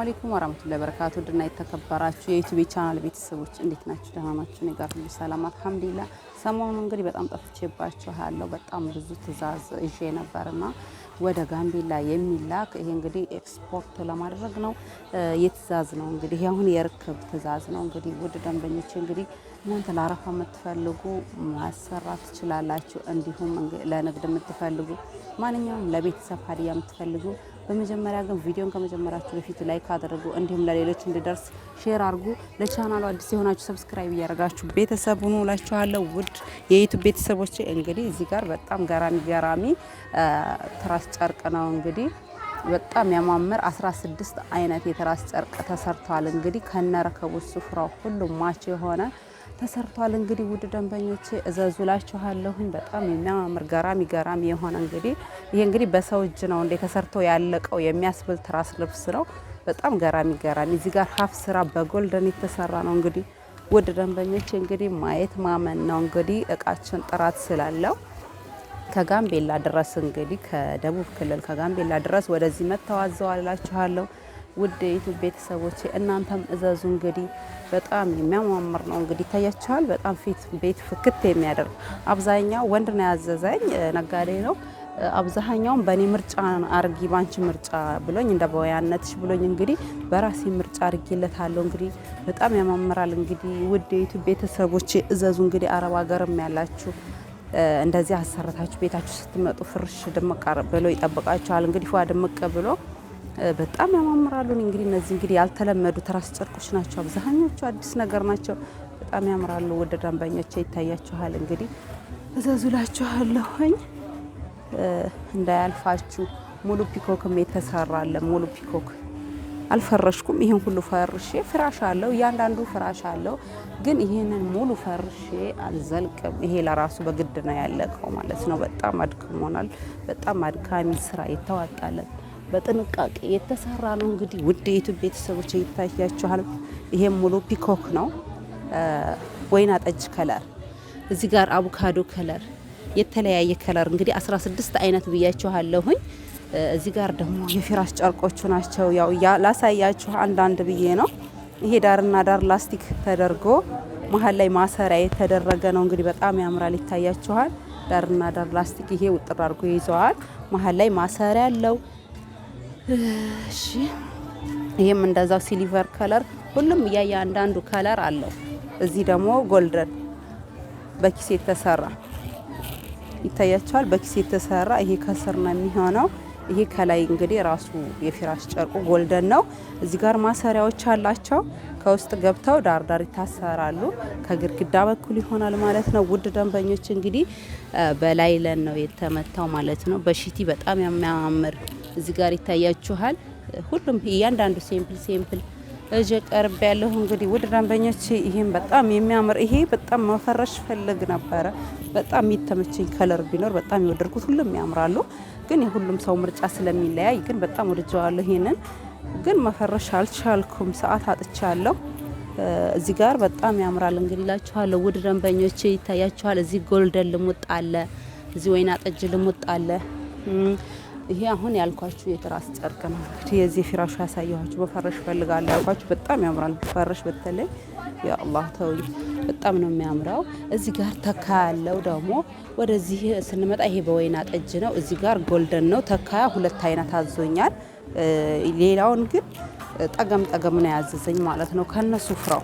አለይኩም ወራህመቱላሂ ወበረካቱ። ድና የተከበራችሁ የዩቲዩብ ቻናል ቤተሰቦች እንዴት ናችሁ? ደህና ናችሁ? እኔ ጋር ሁሉ ሰላም አልሐምዱሊላህ። ሰሞኑን እንግዲህ በጣም ጠፍቼባችኋለሁ። በጣም ብዙ ትዕዛዝ ይዤ ነበርና ወደ ጋምቤላ የሚላክ ይሄ እንግዲህ ኤክስፖርት ለማድረግ ነው። የትዕዛዝ ነው እንግዲህ አሁን የርክብ ትዕዛዝ ነው። እንግዲህ ውድ ደንበኞች እንግዲህ እናንተ ለአረፋ የምትፈልጉ ማሰራት ትችላላችሁ። እንዲሁም ለንግድ የምትፈልጉ ማንኛውም ለቤተሰብ ሀዲያ የምትፈልጉ በመጀመሪያ ግን ቪዲዮን ከመጀመራችሁ በፊት ላይክ አድርጉ፣ እንዲሁም ለሌሎች እንዲደርስ ሼር አድርጉ። ለቻናሉ አዲስ የሆናችሁ ሰብስክራይብ እያደረጋችሁ ቤተሰብ ሁኑ እላችኋለሁ። ውድ የዩቲዩብ ቤተሰቦች እንግዲህ እዚህ ጋር በጣም ገራሚ ትራስ ጨርቅ ነው። እንግዲህ በጣም ያማምር 16 አይነት የትራስ ጨርቅ ተሰርቷል። እንግዲህ ከነረከቦች ስፍራው ሁሉም ማች የሆነ ተሰርቷል። እንግዲህ ውድ ደንበኞቼ እዘዙላችኋለሁኝ። በጣም የሚያምር ገራሚ የሆነ እንግዲህ ይሄ እንግዲህ በሰው እጅ ነው እንደ ተሰርቶ ያለቀው የሚያስብል ትራስ ልብስ ነው። በጣም ገራሚ እዚህ ጋር ሀፍ ስራ በጎልደን የተሰራ ነው። እንግዲህ ውድ ደንበኞቼ እንግዲህ ማየት ማመን ነው። እንግዲህ እቃችን ጥራት ስላለው ከጋምቤላ ድረስ እንግዲህ ከደቡብ ክልል ከጋምቤላ ድረስ ወደዚህ መተዋዘዋል እላችኋለሁ። ውድ የዩቲዩብ ቤተሰቦቼ እናንተም እዘዙ። እንግዲህ በጣም የሚያማምር ነው። እንግዲህ ታያችኋል። በጣም ቤት ፍክት የሚያደርግ አብዛኛው ወንድ ነው ያዘዘኝ፣ ነጋዴ ነው። አብዛኛውን በእኔ ምርጫ አርጊ ባንቺ ምርጫ ብሎኝ እንደ በወያነትሽ ብሎኝ እንግዲህ በራሴ ምርጫ አርጊለታለሁ። እንግዲህ በጣም ያማምራል። እንግዲህ ውድ የዩቲዩብ ቤተሰቦቼ እዘዙ። እንግዲህ አረብ ሀገርም ያላችሁ እንደዚህ አሰርታችሁ ቤታችሁ ስትመጡ ፍርሽ ድምቅ ብሎ ይጠብቃችኋል። እንግዲህ ፏ ድምቅ ብሎ በጣም ያማምራሉ። እንግዲህ እነዚህ እንግዲህ ያልተለመዱ ትራስ ጨርቆች ናቸው። አብዛኞቹ አዲስ ነገር ናቸው። በጣም ያምራሉ። ወደ ደንበኞቼ ይታያችኋል። እንግዲህ እዘዙላችኋለሁኝ እንዳያልፋችሁ። ሙሉ ፒኮክም የተሰራለ ሙሉ ፒኮክ አልፈረሽኩም። ይሄን ሁሉ ፈርሼ ፍራሽ አለው፣ እያንዳንዱ ፍራሽ አለው። ግን ይሄንን ሙሉ ፈርሼ አልዘልቅም። ይሄ ለራሱ በግድ ነው ያለቀው ማለት ነው። በጣም አድክሞናል። በጣም አድካሚ ስራ የተዋጣለት በጥንቃቄ የተሰራ ነው። እንግዲህ ውድ የዩቲዩብ ቤተሰቦች ይታያችኋል። ይሄም ሙሉ ፒኮክ ነው። ወይና ጠጅ ከለር፣ እዚህ ጋር አቮካዶ ከለር፣ የተለያየ ከለር እንግዲህ 16 አይነት ብያችኋለሁኝ። እዚህ ጋር ደግሞ የፊራሽ ጨርቆቹ ናቸው። ያው ላሳያችሁ አንዳንድ ብዬ ነው። ይሄ ዳርና ዳር ላስቲክ ተደርጎ መሀል ላይ ማሰሪያ የተደረገ ነው። እንግዲህ በጣም ያምራል። ይታያችኋል። ዳርና ዳር ላስቲክ ይሄ ውጥር አድርጎ ይዘዋል። መሀል ላይ ማሰሪያ አለው። እሺ ይሄም እንደዛው ሲልቨር ከለር፣ ሁሉም እያንዳንዱ ከለር አለው። እዚህ ደግሞ ጎልደን በኪስ የተሰራ ይታያቸዋል። በኪስ የተሰራ ይሄ ከስር ነው የሚሆነው። ይሄ ከላይ እንግዲህ ራሱ የፊራሽ ጨርቁ ጎልደን ነው። እዚህ ጋር ማሰሪያዎች አላቸው። ከውስጥ ገብተው ዳርዳር ይታሰራሉ። ከግድግዳ በኩል ይሆናል ማለት ነው። ውድ ደንበኞች እንግዲህ በላይለን ነው የተመታው ማለት ነው። በሺቲ በጣም የሚያምር እዚህ ጋር ይታያችኋል። ሁሉም እያንዳንዱ ሴምፕል እጀ ቀርብ ያለው እንግዲህ ውድ ደንበኞች ይሄን በጣም የሚያምር ይሄ በጣም መፈረሽ ፈልግ ነበረ። በጣም የተመቸኝ ከለር ቢኖር በጣም የወደድኩት ሁሉም ያምራሉ። ግን የሁሉም ሰው ምርጫ ስለሚለያይ ግን በጣም ወድጀዋለሁ። ይሄንን ግን መፈረሽ አልቻልኩም፣ ሰዓት አጥቻለሁ። እዚህ ጋር በጣም ያምራል እንግዲህ እላችኋለሁ። ውድ ደንበኞች ይታያችኋል። እዚህ ጎልደን ልሙጥ አለ፣ እዚህ ወይና ጠጅ ልሙጥ አለ። ይሄ አሁን ያልኳችሁ የትራስ ጨርቅ ነው። እንግዲህ የዚህ ፊራሹ ያሳየኋችሁ በፈረሽ ፈልጋለሁ ያልኳችሁ በጣም ያምራል። ፈረሽ በተለይ ያ አላህ ተውኝ በጣም ነው የሚያምረው። እዚህ ጋር ተካ ያለው ደግሞ ወደዚህ ስንመጣ ይሄ በወይና ጠጅ ነው። እዚህ ጋር ጎልደን ነው። ተካያ 2 አይነት አዞኛል። ሌላውን ግን ጠገም ነው ያዘዘኝ ማለት ነው ከነ ሱፍራው።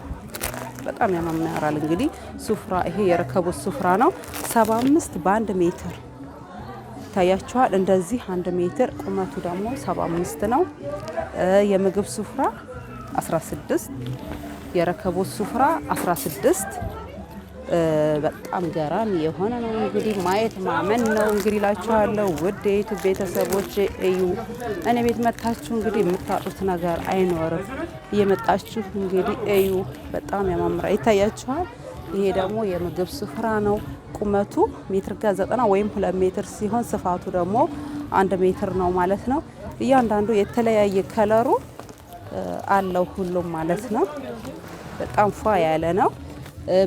በጣም ያማምራል። እንግዲህ ሱፍራ ይሄ የረከቦት ሱፍራ ነው። 75 በ1 ሜትር ታያችኋል። እንደዚህ 1 ሜትር ቁመቱ ደግሞ 75 ነው። የምግብ ሱፍራ 16፣ የረከቦት ሱፍራ 16። በጣም ገራሚ የሆነ ነው። እንግዲህ ማየት ማመን ነው እንግዲህ እላችኋለሁ። ውድ የዩቲዩብ ቤተሰቦች እዩ። እኔ ቤት መታችሁ እንግዲህ የምታጡት ነገር አይኖርም። እየመጣችሁ እንግዲህ እዩ። በጣም ያማምራል። ይታያችኋል። ይሄ ደግሞ የምግብ ስፍራ ነው። ቁመቱ ሜትር ከ90 ወይም 2 ሜትር ሲሆን ስፋቱ ደግሞ 1 ሜትር ነው ማለት ነው። እያንዳንዱ የተለያየ ከለሩ አለው ሁሉም ማለት ነው። በጣም ፏ ያለ ነው።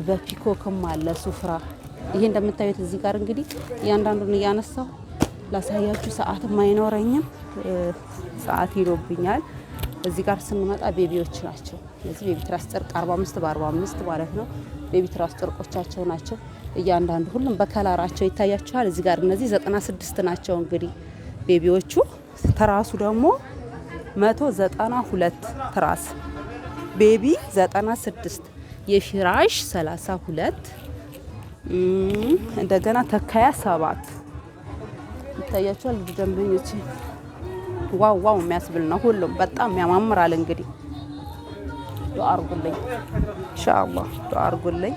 በፒኮክም አለ ሱፍራ። ይሄ እንደምታዩት እዚህ ጋር እንግዲህ እያንዳንዱን እያነሳው ላሳያችሁ። ሰዓትም አይኖረኝም፣ ሰዓት ይሎብኛል። እዚህ ጋር ስንመጣ ቤቢዎች ናቸው። እነዚህ ቤቢ ትራስ ጨርቅ 45 በ45 ማለት ነው። ቤቢ ትራስ ጨርቆቻቸው ናቸው። እያንዳንዱ ሁሉም በከለራቸው ይታያቸዋል። እዚህ ጋር እነዚህ 96 ናቸው። እንግዲህ ቤቢዎቹ ትራሱ ደግሞ 192 ትራስ ቤቢ 96 የፊራሽ 32 እንደገና ተካያ 7 ይታያቸዋል። ደንበኞች ዋው ዋው የሚያስብል ነው። ሁሉም በጣም ያማምራል። እንግዲህ ዱአ አርጉልኝ ኢንሻአላህ፣ ዱአ አርጉልኝ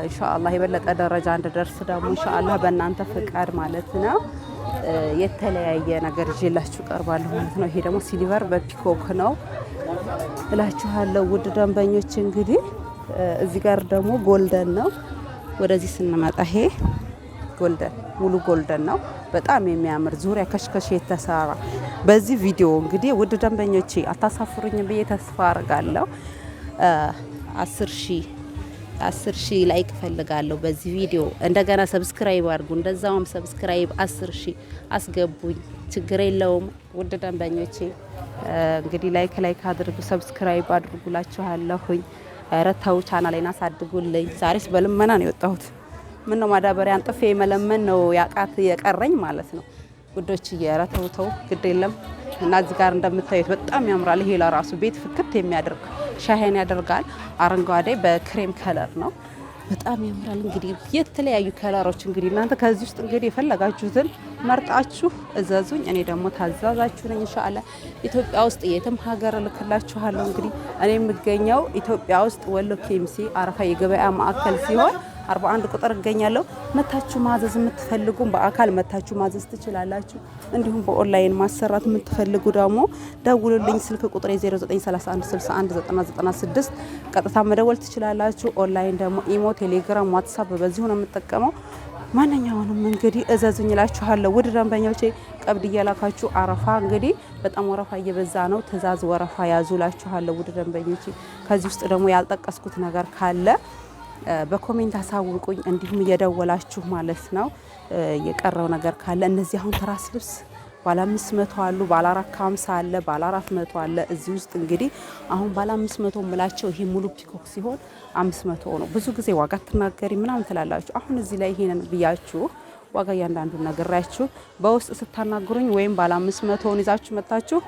ኢንሻአላህ። የበለጠ ደረጃ እንድደርስ ደግሞ ኢንሻአላህ በእናንተ ፍቃድ ማለት ነው የተለያየ ነገር ይዤላችሁ ቀርባለሁ ማለት ነው። ይሄ ደግሞ ሲልቨር በፒኮክ ነው እላችኋለሁ ውድ ደንበኞች። እንግዲህ እዚህ ጋር ደግሞ ጎልደን ነው። ወደዚህ ስንመጣ ይሄ ጎልደን ሙሉ ጎልደን ነው። በጣም የሚያምር ዙሪያ ከሽከሽ የተሰራ በዚህ ቪዲዮ እንግዲህ ውድ ደንበኞቼ አታሳፍሩኝም ብዬ ተስፋ አርጋለሁ። 10 ሺህ ላይክ ፈልጋለሁ በዚህ ቪዲዮ። እንደገና ሰብስክራይብ አድርጉ። እንደዛውም ሰብስክራይብ 10 ሺህ አስገቡኝ። ችግር የለውም ውድ ደንበኞቼ እንግዲህ ላይክ አድርጉ፣ ሰብስክራይብ አድርጉላችኋለሁኝ። ኧረ ተው ቻናሌን አሳድጉልኝ። ዛሬስ በልመና ነው የወጣሁት። ምን ነው ማዳበሪያ አንጥፌ መለመን ነው የቀረኝ ማለት ነው ውዶች። ኧረ ተው ግድ የለም። እና እዚህ ጋር እንደምታዩት በጣም ያምራል። ይሄ ለራሱ ቤት ፍክት የሚያደርግ ሻይን ያደርጋል። አረንጓዴ በክሬም ከለር ነው። በጣም ያምራል። እንግዲህ የተለያዩ ከለሮች እንግዲህ እናንተ ከዚህ ውስጥ እንግዲህ የፈለጋችሁትን መርጣችሁ እዘዙኝ። እኔ ደግሞ ታዛዛችሁ ነኝ ኢንሻአላህ። ኢትዮጵያ ውስጥ የትም ሀገር እልክላችኋለሁ። እንግዲህ እኔ የምገኘው ኢትዮጵያ ውስጥ ወሎ ኬሚሴ አረፋ የገበያ ማዕከል ሲሆን 41 ቁጥር እገኛለሁ። መታችሁ ማዘዝ የምትፈልጉም በአካል መታችሁ ማዘዝ ትችላላችሁ። እንዲሁም በኦንላይን ማሰራት የምትፈልጉ ደግሞ ደውሉልኝ። ስልክ ቁጥሬ 0931619096 ቀጥታ መደወል ትችላላችሁ። ኦንላይን ደግሞ ኢሞ፣ ቴሌግራም፣ ዋትሳፕ በዚሁ ነው የምጠቀመው። ማንኛውንም እንግዲህ እዘዙኝ እላችኋለሁ ውድ ደንበኞቼ። ቀብድ እያላካችሁ አረፋ እንግዲህ በጣም ወረፋ እየበዛ ነው። ትእዛዝ ወረፋ ያዙ እላችኋለሁ ውድ ደንበኞቼ። ከዚህ ውስጥ ደግሞ ያልጠቀስኩት ነገር ካለ በኮሜንት አሳውቁኝ። እንዲሁም እየደወላችሁ ማለት ነው የቀረው ነገር ካለ። እነዚህ አሁን ትራስ ልብስ ባለ 500 አሉ፣ ባለ 450 አለ፣ ባለ 400 አለ። እዚህ ውስጥ እንግዲህ አሁን ባለ 500 ምላቸው ይሄ ሙሉ ፒኮክ ሲሆን 500 ነው። ብዙ ጊዜ ዋጋ ትናገሪ ምናምን ትላላችሁ። አሁን እዚህ ላይ ይሄንን ብያችሁ ዋጋ እያንዳንዱ ነግራችሁ በውስጥ ስታናግሩኝ ወይም ባለ 500ን ይዛችሁ መጣችሁ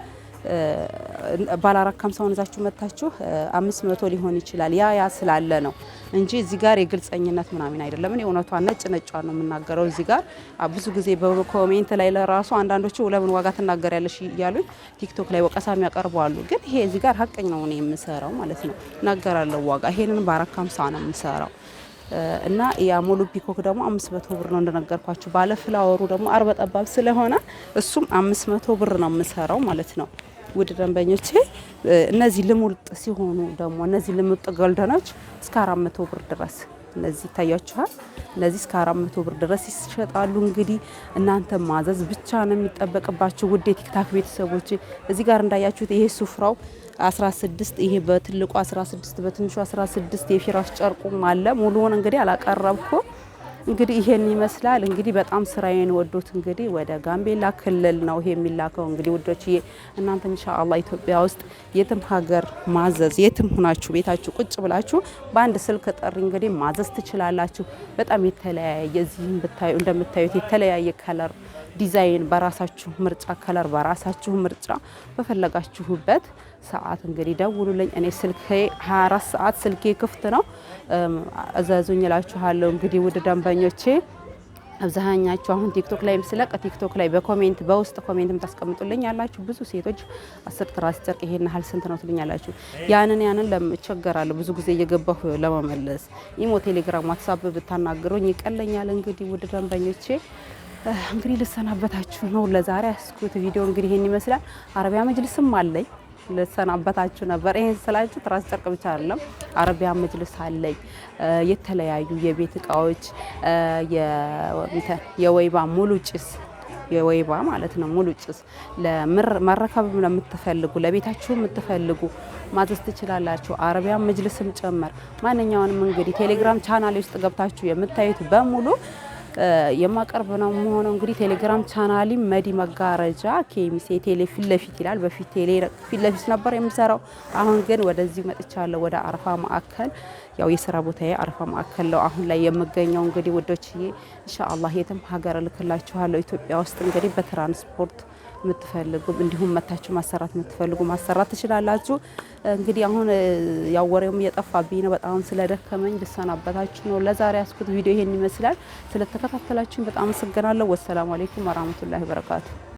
ባለ 450ን ይዛችሁ መጣችሁ 500 ሊሆን ይችላል። ያ ስላለ ነው እንጂ እዚህ ጋር የግልጸኝነት ምናምን አይደለም። እኔ እውነቷን ነጭ ነው የምናገረው። እዚህ ጋር ብዙ ጊዜ በኮሜንት ላይ ለራሱ አንዳንዶቹ ለምን ዋጋ ትናገሪያለሽ እያሉኝ ቲክቶክ ላይ ወቀሳ የሚያቀርቡ አሉ። ግን ይሄ እዚህ ጋር ሀቀኝ ነው እኔ የምሰራው ማለት ነው። እናገራለሁ ዋጋ። ይሄንን በ450 ነው የምሰራው እና ያ ሙሉ ፒኮክ ደግሞ 500 ብር ነው እንደነገርኳችሁ። ባለ ፍላወሩ ደግሞ አርበ ጠባብ ስለሆነ እሱም 500 ብር ነው የምሰራው ማለት ነው ውድ ደንበኞቼ። እነዚህ ልሙጥ ሲሆኑ ደግሞ እነዚህ ልሙጥ ጎልደኖች እስከ 400 ብር ድረስ እነዚህ ይታያችኋል። እነዚህ እስከ 400 ብር ድረስ ይሸጣሉ። እንግዲህ እናንተ ማዘዝ ብቻ ነው የሚጠበቅባችሁ ውድ የቲክታክ ቤተሰቦች። እዚህ ጋር እንዳያችሁት ይሄ ሱፍራው 16፣ ይሄ በትልቁ 16፣ በትንሹ 16 የፊራሽ ጨርቁም አለ። ሙሉውን እንግዲህ አላቀረብኩ። እንግዲህ ይሄን ይመስላል። እንግዲህ በጣም ስራዬን ወዶት እንግዲህ ወደ ጋምቤላ ክልል ነው ይሄ የሚላከው። እንግዲህ ውዶችዬ እናንተ ኢንሻአላህ ኢትዮጵያ ውስጥ የትም ሀገር ማዘዝ የትም ሆናችሁ ቤታችሁ ቁጭ ብላችሁ በአንድ ስልክ ጥሪ እንግዲህ ማዘዝ ትችላላችሁ። በጣም የተለያየ እዚህም ብታዩ እንደምታዩት የተለያየ ከለር ዲዛይን በራሳችሁ ምርጫ ከለር በራሳችሁ ምርጫ በፈለጋችሁበት ሰዓት እንግዲህ ደውሉልኝ። እኔ ስልኬ 24 ሰዓት ስልኬ ክፍት ነው። እዘዙኝ እላችኋለሁ። እንግዲህ ውድ ደንበኞቼ አብዛኛችሁ አሁን ቲክቶክ ላይም ስለቀ ቲክቶክ ላይ በኮሜንት በውስጥ ኮሜንት የምታስቀምጡልኝ ያላችሁ ብዙ ሴቶች 10 ትራስ ጨርቅ ይሄን ያህል ስንት ነው ትሉኛላችሁ። ያንን ለምቸገራለሁ ብዙ ጊዜ እየገባሁ ለመመለስ። ኢሞ፣ ቴሌግራም፣ ዋትሳፕ ብታናግሩኝ ይቀለኛል። እንግዲህ ውድ ደንበኞቼ እንግዲህ ልሰናበታችሁ ነው። ለዛሬ ያስኩት ቪዲዮ እንግዲህ ይሄን ይመስላል። አረቢያ መጅልስም አለኝ ልሰናበታችሁ ነበር። ይሄን ስላችሁ ትራስ ጨርቅ ብቻ አይደለም፣ አረቢያ መጅልስ አለኝ። የተለያዩ የቤት እቃዎች የወይባ ሙሉ ጭስ የወይባ ማለት ነው ሙሉ ጭስ ለመረከብ ለምትፈልጉ ለቤታችሁ የምትፈልጉ ማዘዝ ትችላላችሁ። አረቢያ መጅልስም ጨመር ማንኛውንም እንግዲህ ቴሌግራም ቻናሌ ውስጥ ገብታችሁ የምታዩት በሙሉ የማቀርብ ነው የምሆነው። እንግዲህ ቴሌግራም ቻናሊ መዲ መጋረጃ ኬሚሴ ቴሌ ፊት ለፊት ይላል። በፊት ቴሌ ፊት ለፊት ነበር የምሰራው። አሁን ግን ወደዚህ መጥቻለሁ ወደ አረፋ ማዕከል። ያው የስራ ቦታዬ አረፋ ማዕከል ነው አሁን ላይ የምገኘው። እንግዲህ ወዶችዬ ኢንሻአላህ የትም ሀገር እልክላችኋለሁ። ኢትዮጵያ ውስጥ እንግዲህ በትራንስፖርት የምትፈልጉ እንዲሁም መታችሁ ማሰራት የምትፈልጉ ማሰራት ትችላላችሁ። እንግዲህ አሁን ያው ወሬውም እየጠፋብኝ ነው በጣም ስለደከመኝ ልሰናበታችሁ ነው። ለዛሬ ያስኩት ቪዲዮ ይሄን ይመስላል። ስለተከታተላችሁኝ በጣም አመሰግናለሁ። ወሰላሙ አለይኩም ወራህመቱላሂ ወበረካቱ።